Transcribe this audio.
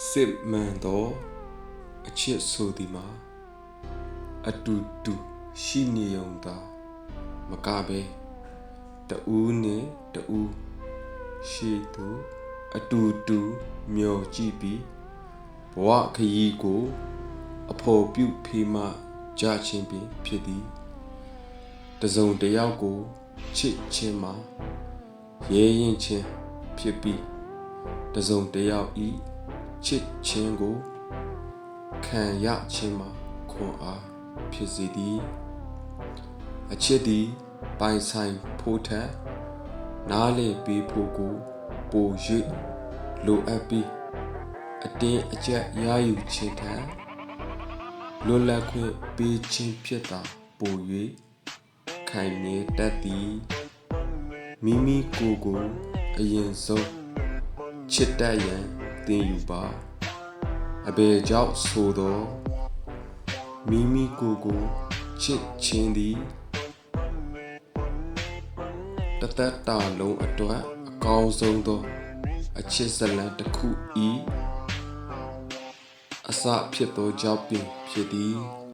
စစ်မှန်သောအချစ်ဆိုသည်မှာအတူတူရှိနေုံသာမကပဲတူးနဲ့တူးရှိသူအတူတူမျောကြည့်ပြီးဘဝခရီးကိုအဖို့ပြုဖေးမှကြခြင်းပင်ဖြစ်သည်တစုံတယောက်ကိုချစ်ခြင်းမှာရဲရင်ချင်းဖြစ်ပြီးတစုံတယောက်ဤချစ်ခြင်းကိုခံရခြင်းမှာခွန်အားဖြစ်စေသည်အချစ်သည်ပိုင်ဆိုင်ဖို့ထက်နားလေပေးဖို့ကိုပို၍လိုအပ်ပြီးအတင်းအကျပ်ရယူခြင်းထက်လွတ်လပ်ခွင့်ပေးခြင်းဖြစ်တာပို၍ခိုင်မြဲတတ်သည်မိမိကိုယ်ကိုအရင်ဆုံးချစ်တတ်ရန်သင်ယူပါအဘယ်ကြောင့်ဆိုတော့မိမိကိုယ်ကိုချစ်ခြင်းသည်တသက်တာလုံးအတွက်အကောင်းဆုံးသောအချစ်ဇလံတစ်ခုဤအစဖြစ်သောကြောင့်ပင်ဖြစ်သည်